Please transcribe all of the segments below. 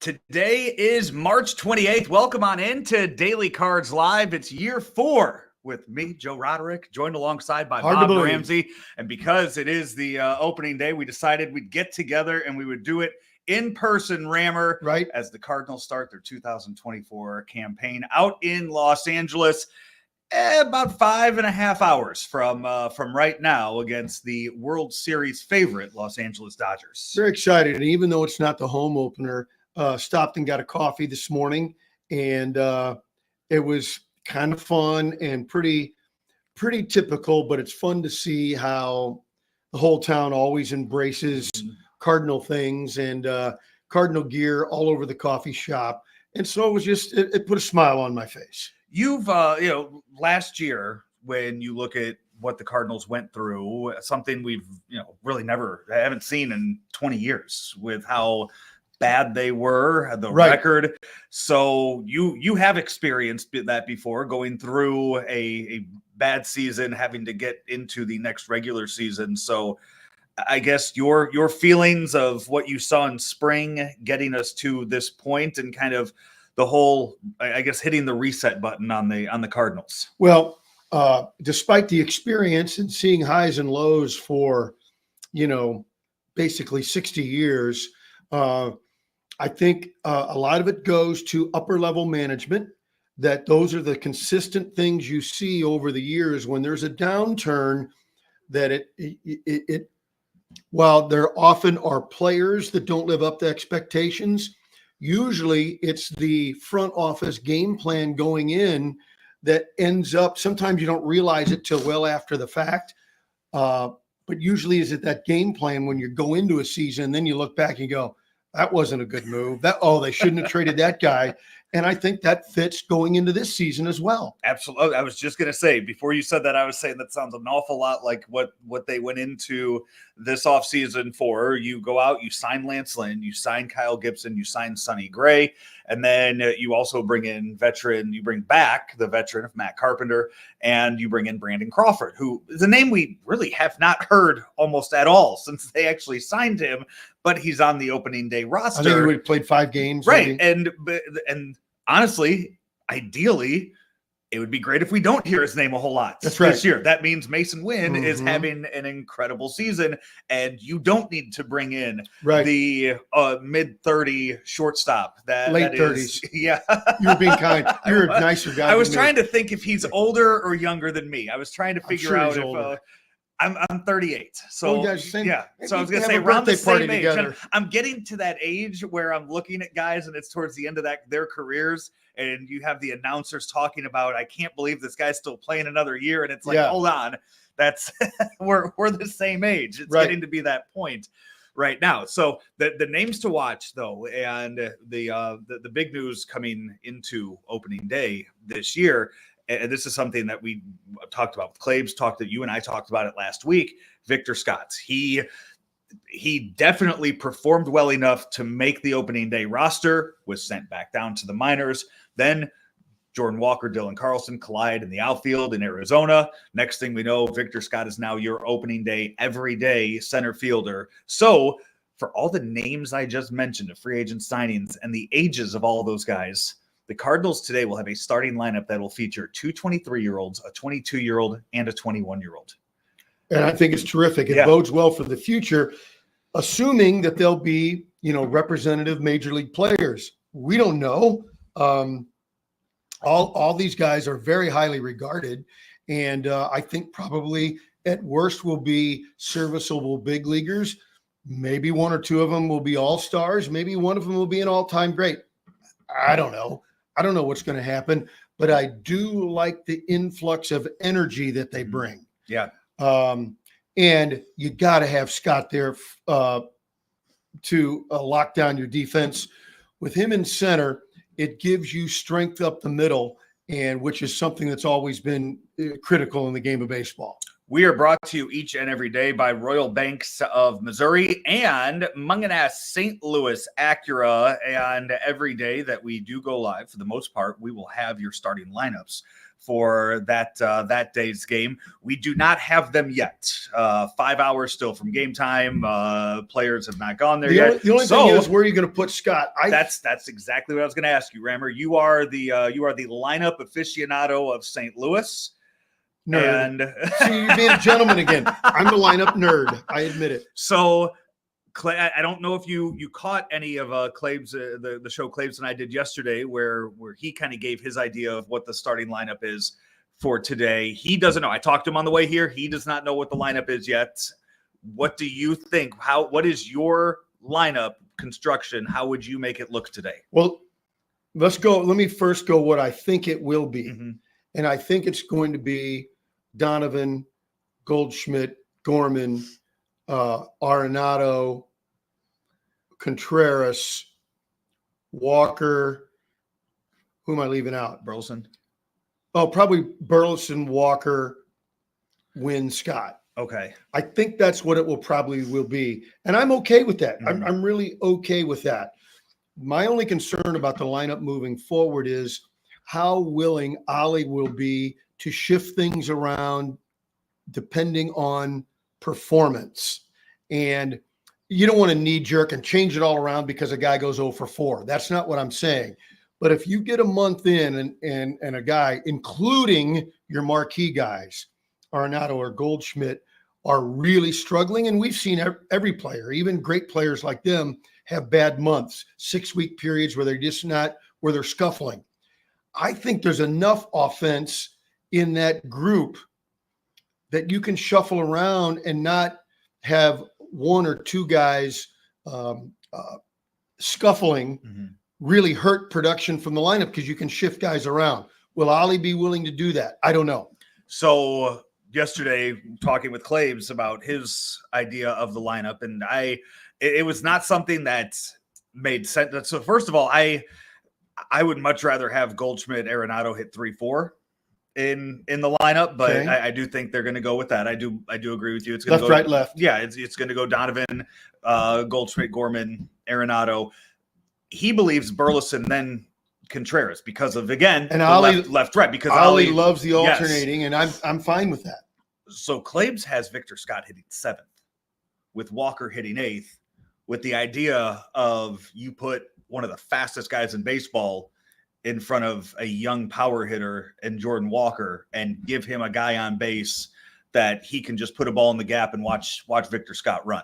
Today is March 28th. Welcome on into Daily Cards Live. It's year 4 with me, Joe Roderick, joined alongside by Bob Ramsey. And because it is the opening day, we decided we'd get together and we would do it in person, Rammer, right, as the Cardinals start their 2024 campaign out in Los Angeles. About 5.5 hours from right now against the World Series favorite Los Angeles Dodgers. Very excited. And even though it's not the home opener, stopped and got a coffee this morning, and it was kind of fun and pretty typical, but it's fun to see how the whole town always embraces Cardinal things and Cardinal gear all over the coffee shop. And so it was just, it put a smile on my face. You've, last year, when you look at what the Cardinals went through, something we've, really haven't seen in 20 years with how bad they were, the record. So you have experienced that before, going through a bad season, having to get into the next regular season. So I guess your feelings of what you saw in spring, getting us to this point, and kind of the whole, I guess, hitting the reset button on the Cardinals. Well, despite the experience and seeing highs and lows for, basically 60 years, I think a lot of it goes to upper level management, that those are the consistent things you see over the years. When there's a downturn, that while there often are players that don't live up to expectations, usually it's the front office game plan going in that ends up, sometimes you don't realize it till well after the fact, but usually is it that game plan when you go into a season, and then you look back and you go, that wasn't a good move. They shouldn't have traded that guy. And I think that fits going into this season as well. Absolutely. I was just going to say, before you said that, I was saying that sounds an awful lot like what they went into this offseason for. You go out, you sign Lance Lynn, you sign Kyle Gibson, you sign Sonny Gray, and then you also bring back the veteran of Matt Carpenter, and you bring in Brandon Crawford, who is a name we really have not heard almost at all since they actually signed him, but he's on the opening day roster. I think he would have played 5 games. Right. Maybe. And honestly, ideally, it would be great if we don't hear his name a whole lot this year. That means Mason Wynn is having an incredible season, and you don't need to bring in the mid-30 shortstop. Late 30s. Yeah. You're being kind. You're a nicer guy. I was trying to think if he's older or younger than me. I was trying to figure out if I'm 38. So yeah. So I was gonna say around the same age. I'm getting to that age where I'm looking at guys and it's towards the end of their careers, and you have the announcers talking about, I can't believe this guy's still playing another year, and it's like, hold on, that's we're the same age. It's getting to be that point right now. So the names to watch though, and the big news coming into opening day this year. And this is something that we talked about with Claves, you and I talked about it last week. Victor Scott, he definitely performed well enough to make the opening day roster, was sent back down to the minors. Then Jordan Walker, Dylan Carlson collide in the outfield in Arizona. Next thing we know, Victor Scott is now your opening day, everyday center fielder. So for all the names I just mentioned of free agent signings and the ages of all of those guys, the Cardinals today will have a starting lineup that will feature 2 23-year-olds, a 22-year-old, and a 21-year-old. And I think it's terrific. It bodes well for the future, assuming that they'll be, representative major league players. We don't know. All these guys are very highly regarded, and I think probably at worst will be serviceable big leaguers. Maybe 1 or 2 of them will be all-stars. Maybe one of them will be an all-time great. I don't know. I don't know what's going to happen, but I do like the influx of energy that they bring. Yeah. And you got to have Scott there to lock down your defense. With him in center, it gives you strength up the middle, and which is something that's always been critical in the game of baseball. We are brought to you each and every day by Royal Banks of Missouri and Munganess St. Louis Acura. And every day that we do go live, for the most part, we will have your starting lineups for that day's game. We do not have them yet. 5 hours still from game time. Players have not gone there yet. The only thing is, where are you going to put Scott? That's exactly what I was going to ask you, Rammer. You are the lineup aficionado of St. Louis. Nerd. And see, you're being a gentleman again. I'm the lineup nerd. I admit it. So Clay, I don't know if you caught any of Claves, the show Claves and I did yesterday, where he kind of gave his idea of what the starting lineup is for today. He doesn't know. I talked to him on the way here. He does not know what the lineup is yet. What do you think? What is your lineup construction? How would you make it look today? Well, let's go. Let me first go what I think it will be. Mm-hmm. And I think it's going to be Donovan, Goldschmidt, Gorman, Arenado, Contreras, Walker. Who am I leaving out? Burleson. Oh, probably Burleson, Walker, Wynn, Scott. Okay. I think that's what it will be. And I'm okay with that. Mm-hmm. I'm really okay with that. My only concern about the lineup moving forward is how willing Ollie will be to shift things around depending on performance. And you don't want to knee jerk and change it all around because a guy goes 0 for 4. That's not what I'm saying. But if you get a month in and a guy, including your marquee guys, Arenado or Goldschmidt, are really struggling, and we've seen every player, even great players like them, have bad months, 6-week periods where they're just not, where they're scuffling. I think there's enough offense in that group that you can shuffle around and not have one or two guys scuffling, mm-hmm. really hurt production from the lineup because you can shift guys around. Will Ollie be willing to do that? I don't know. So yesterday, talking with Claves about his idea of the lineup, and it was not something that made sense. So first of all, I would much rather have Goldschmidt, Arenado hit 3-4 in the lineup, but okay. I do think they're going to go with that. I do agree with you. It's going left, right, left. Yeah, it's going to go Donovan, Goldschmidt, Gorman, Arenado. He believes Burleson, then Contreras because of, again, and Ollie, left, right. Because Ollie loves the alternating, yes. And I'm fine with that. So Claves has Victor Scott hitting 7th, with Walker hitting 8th, with the idea of you put one of the fastest guys in baseball in front of a young power hitter and Jordan Walker and give him a guy on base that he can just put a ball in the gap and watch Victor Scott run.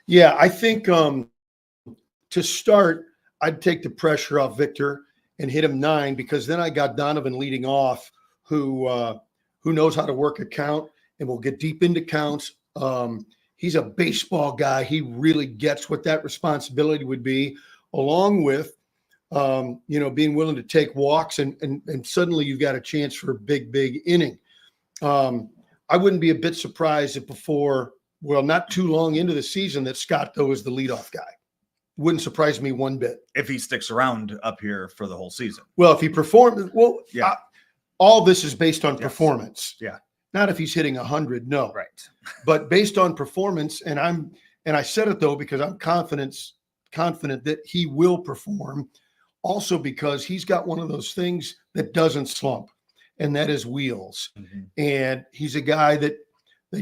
Yeah, I think to start, I'd take the pressure off Victor and hit him 9, because then I got Donovan leading off, who knows how to work a count and will get deep into counts. He's a baseball guy. He really gets what that responsibility would be, along with being willing to take walks, and suddenly you've got a chance for a big inning. I wouldn't be a bit surprised if before, not too long into the season, that Scott, though, is the leadoff guy. Wouldn't surprise me one bit. If he sticks around up here for the whole season. Well, if he performs, yeah. All this is based on performance. Yeah. Not if he's hitting 100, no. Right. But based on performance, and I said it, though, because I'm confident that he will perform. Also because he's got one of those things that doesn't slump, and that is wheels. Mm-hmm. And he's a guy that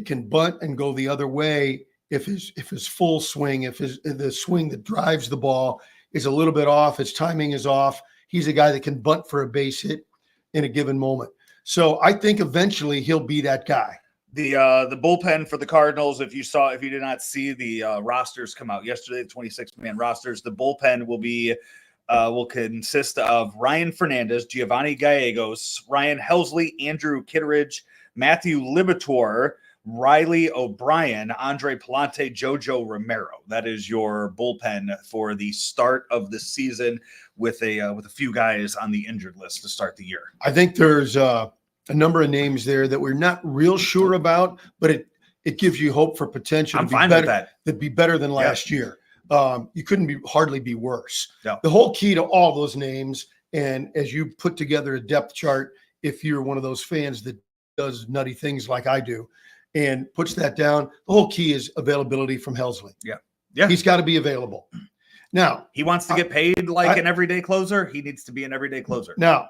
can bunt and go the other way if his full swing, if the swing that drives the ball is a little bit off, his timing is off. He's a guy that can bunt for a base hit in a given moment. So I think eventually he'll be that guy. The bullpen for the Cardinals, if you did not see the rosters come out yesterday, the 26-man rosters, the bullpen will consist of Ryan Fernandez, Giovanni Gallegos, Ryan Helsley, Andrew Kitteridge, Matthew Libator, Riley O'Brien, Andre Palante, Jojo Romero. That is your bullpen for the start of the season, with a few guys on the injured list to start the year. I think there's a number of names there that we're not real sure about, but it gives you hope for potential. I'm fine with that. That'd be better than last year. You couldn't hardly be worse. No. The whole key to all those names, and as you put together a depth chart, if you're one of those fans that does nutty things like I do and puts that down, the whole key is availability from Helsley. Yeah. He's got to be available. Now, he wants to get paid like an everyday closer. He needs to be an everyday closer. Now,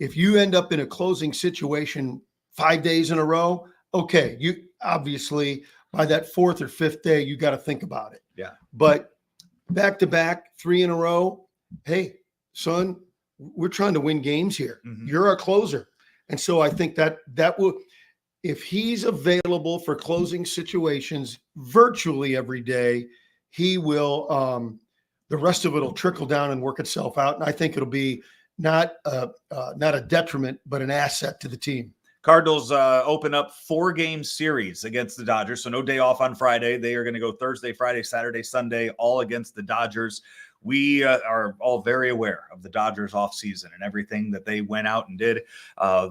if you end up in a closing situation 5 days in a row, okay, you obviously by that fourth or fifth day, you got to think about it. Yeah. But back to back, 3 in a row, hey, son, we're trying to win games here. Mm-hmm. You're our closer. And so I think that will, if he's available for closing situations virtually every day, he will, the rest of it will trickle down and work itself out. And I think it'll be not a detriment, but an asset to the team. Cardinals open up 4-game series against the Dodgers. So no day off on Friday. They are going to go Thursday, Friday, Saturday, Sunday, all against the Dodgers. We are all very aware of the Dodgers offseason and everything that they went out and did.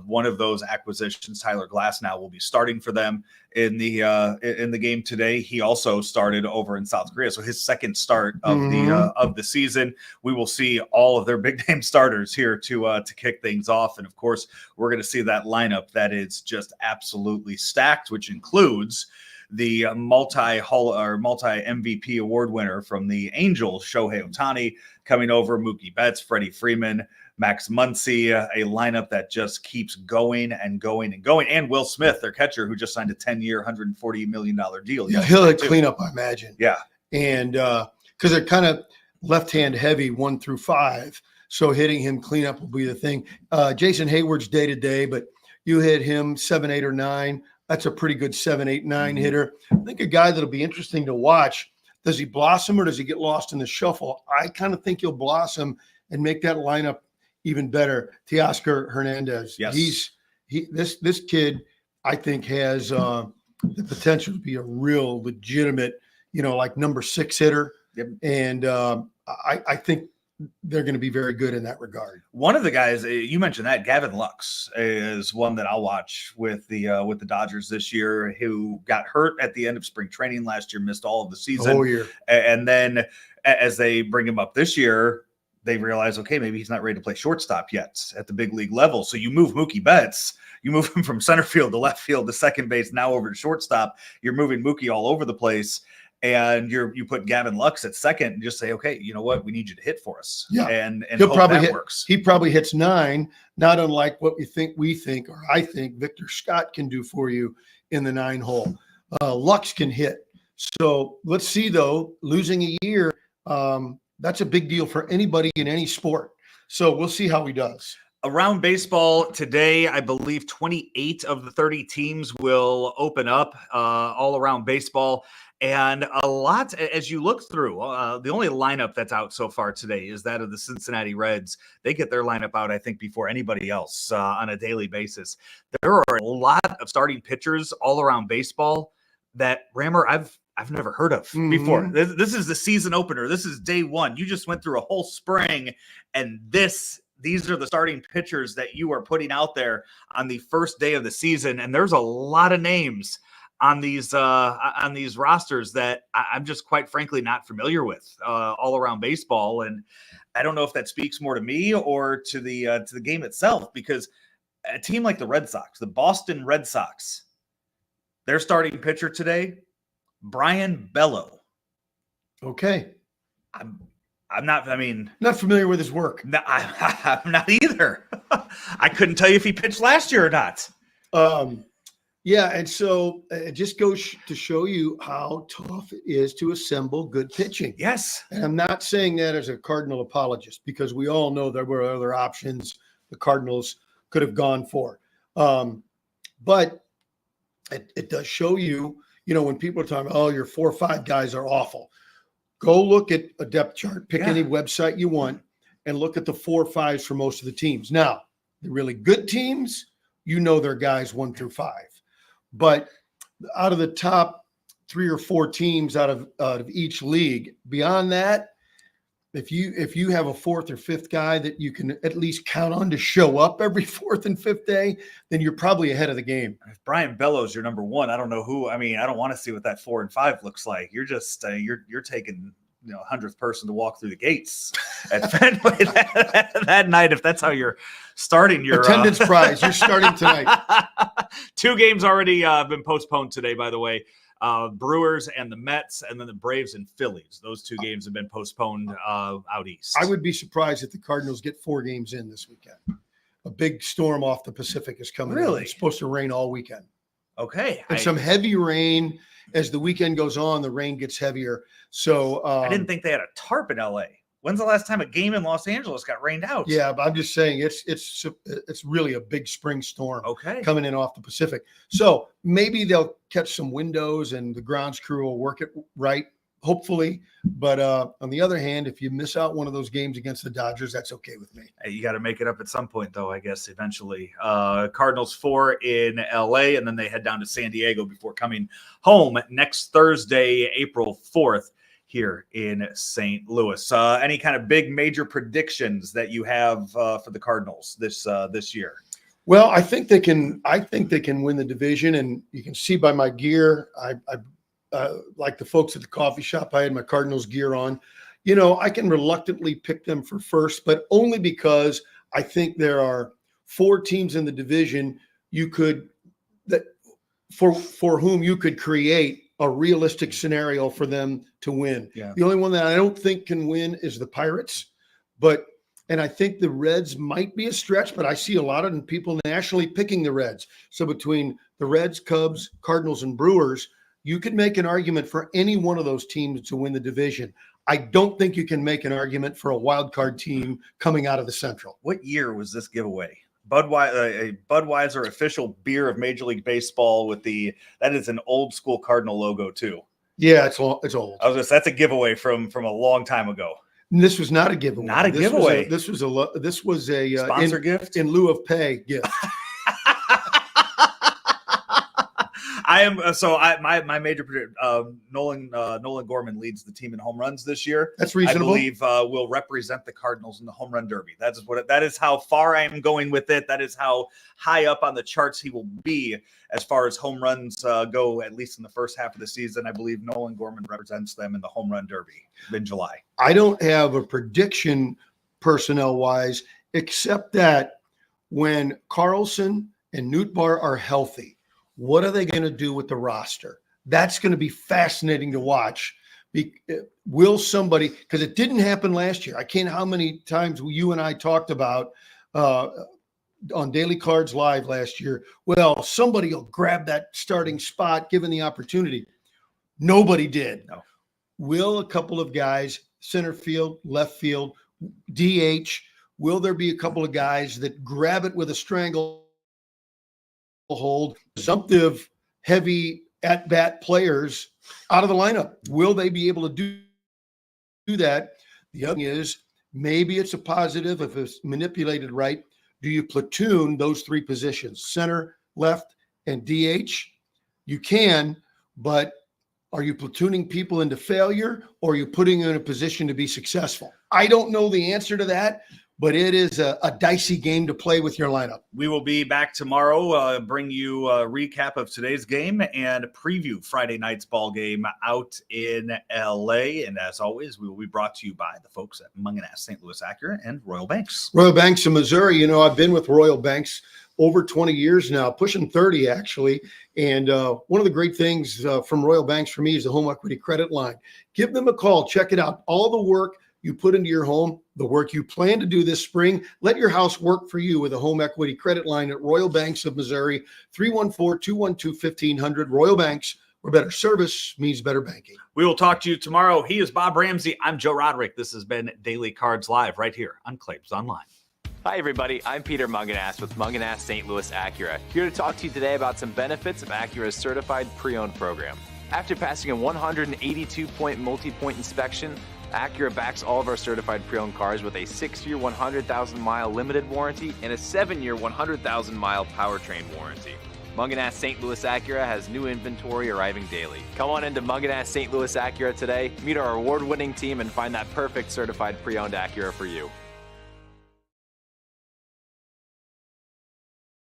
One of those acquisitions, Tyler Glasnow, will be starting for them in the game today. He also started over in South Korea, so his second start of the season. We will see all of their big name starters here to kick things off, and of course, we're going to see that lineup that is just absolutely stacked, which includes the multi-MVP award winner from the Angels, Shohei Ohtani, coming over, Mookie Betts, Freddie Freeman, Max Muncy, a lineup that just keeps going and going and going. And Will Smith, their catcher, who just signed a 10-year, $140 million deal. Yeah, he'll hit cleanup, I imagine. Yeah. And because they're kind of left-hand heavy 1 through 5, so hitting him cleanup will be the thing. Jason Hayward's day-to-day, but you hit him 7, 8, or 9. That's a pretty good 7, 8, 9 hitter. I think a guy that'll be interesting to watch. Does he blossom or does he get lost in the shuffle? I kind of think he'll blossom and make that lineup even better. Teoscar Hernandez. Yes. This kid, I think, has the potential to be a real legitimate, like number 6 hitter. Yep. And I think they're going to be very good in that regard. One of the guys you mentioned, that Gavin Lux, is one that I'll watch with the Dodgers this year, who got hurt at the end of spring training last year, missed all of the season. The whole year. And then as they bring him up this year, they realize, okay, maybe he's not ready to play shortstop yet at the big league level. So you move Mookie Betts, you move him from center field to left field to second base, now over to shortstop. You're moving Mookie all over the place. And you put Gavin Lux at second and just say, okay, you know what? We need you to hit for us. Yeah. And he'll hope probably that works. He probably hits 9, not unlike what we think, or I think Victor Scott can do for you in the 9 hole. Lux can hit. So let's see, though, losing a year, that's a big deal for anybody in any sport. So we'll see how he does. Around baseball today, I believe 28 of the 30 teams will open up all around baseball. And a lot, as you look through, the only lineup that's out so far today is that of the Cincinnati Reds. They get their lineup out, I think, before anybody else on a daily basis. There are a lot of starting pitchers all around baseball that, Rammer, I've never heard of before. This is the season opener. This is day 1. You just went through a whole spring, and these are the starting pitchers that you are putting out there on the first day of the season. And there's a lot of names on these rosters that I'm just quite frankly not familiar with all around baseball. And I don't know if that speaks more to me or to the game itself, because a team like the Red Sox, the Boston Red Sox, their starting pitcher today, Brian Bello. Okay. I'm not familiar with his work. No, I'm not either. I couldn't tell you if he pitched last year or not. Yeah, and so it just goes to show you how tough it is to assemble good pitching. Yes. And I'm not saying that as a Cardinal apologist, because we all know there were other options the Cardinals could have gone for. But it does show you, when people are talking, oh, your 4 or 5 guys are awful. Go look at a depth chart, pick any website you want, and look at the 4 or 5s for most of the teams. Now, the really good teams, their guys 1 through 5. But out of the top 3 or 4 teams out of each league, beyond that, if you have a 4th or 5th guy that you can at least count on to show up every 4th and 5th day, then you're probably ahead of the game. If Brian Bello's your number 1, I don't know who. I mean, I don't want to see what that 4 and 5 looks like. You're just you're taking 100th person to walk through the gates at Fenway that night. If that's how you're starting your attendance prize, you're starting tonight. 2 games already been postponed today, by the way. Brewers and the Mets, and then the Braves and Phillies. Those 2 games have been postponed out east. I would be surprised if the Cardinals get 4 games in this weekend. a big storm off the Pacific is coming. Really? It's supposed to rain all weekend. Okay. And some heavy rain as the weekend goes on. The rain gets heavier. So I didn't think they had a tarp in LA. When's the last time a game in Los Angeles got rained out? Yeah, but I'm just saying it's really a big spring storm coming in off the Pacific. So maybe they'll catch some windows and the grounds crew will work it right, hopefully. But on the other hand, if you miss out one of those games against the Dodgers, that's okay with me. You got to make it up at some point, though, I guess, eventually. Cardinals 4 in LA, and then they head down to San Diego before coming home next Thursday, April 4th. Here in St. Louis. Any kind of big major predictions that you have for the Cardinals this year? Well, I think they can win the division, and you can see by my gear. I like the folks at the coffee shop. I had my Cardinals gear on. You know, I can reluctantly pick them for first, but only because I think there are 4 teams in the division for whom you could create a realistic scenario for them to win. Yeah. The only one that I don't think can win is the Pirates, and I think the Reds might be a stretch, but I see a lot of people nationally picking the Reds. So between the Reds, Cubs, Cardinals, and Brewers, you could make an argument for any one of those teams to win the division. I don't think you can make an argument for a wild card team coming out of the Central. What year was this giveaway? Budweiser official beer of Major League Baseball that is an old school Cardinal logo too. Yeah, it's old. That's a giveaway from a long time ago. And this was not a giveaway. Not a giveaway. This was a sponsor gift in lieu of pay gift. My major prediction, Nolan Gorman leads the team in home runs this year. That's reasonable. I believe will represent the Cardinals in the home run derby. That is how far I am going with it. That is how high up on the charts he will be as far as home runs go, at least in the first half of the season. I believe Nolan Gorman represents them in the home run derby in July. I don't have a prediction personnel wise, except that when Carlson and Nootbaar are healthy, what are they going to do with the roster? That's going to be fascinating to watch. Will somebody, because it didn't happen last year. I can't how many times you and I talked about on Daily Cards Live last year. Well, somebody will grab that starting spot given the opportunity. Nobody did. No. Will a couple of guys, center field, left field, DH, will there be a couple of guys that grab it with a strangle hold, presumptive heavy at-bat players out of the lineup? Will they be able to do that? The other thing is, maybe it's a positive if it's manipulated right. Do you platoon those 3 positions, center, left, and DH? You can, but are you platooning people into failure, or are you putting them in a position to be successful? I don't know the answer to that, but it is a dicey game to play with your lineup. We will be back tomorrow, bring you a recap of today's game and preview Friday night's ball game out in LA. And as always, we will be brought to you by the folks at Munganast St. Louis Acura and Royal Banks. Royal Banks in Missouri. You know, I've been with Royal Banks over 20 years now, pushing 30 actually. And one of the great things from Royal Banks for me is the home equity credit line. Give them a call. Check it out. All the work you put into your home, the work you plan to do this spring, let your house work for you with a home equity credit line at Royal Banks of Missouri, 314-212-1500. Royal Banks, where better service means better banking. We will talk to you tomorrow. He is Bob Ramsey. I'm Joe Roderick. This has been Daily Cards Live right here on Claims Online. Hi, everybody. I'm Peter Munganast with Munganast St. Louis Acura, here to talk to you today about some benefits of Acura's certified pre-owned program. After passing a 182-point multi-point inspection, Acura backs all of our certified pre-owned cars with a 6-year, 100,000-mile limited warranty and a 7-year, 100,000-mile powertrain warranty. Munganast St. Louis Acura has new inventory arriving daily. Come on into Munganast St. Louis Acura today, meet our award-winning team, and find that perfect certified pre-owned Acura for you.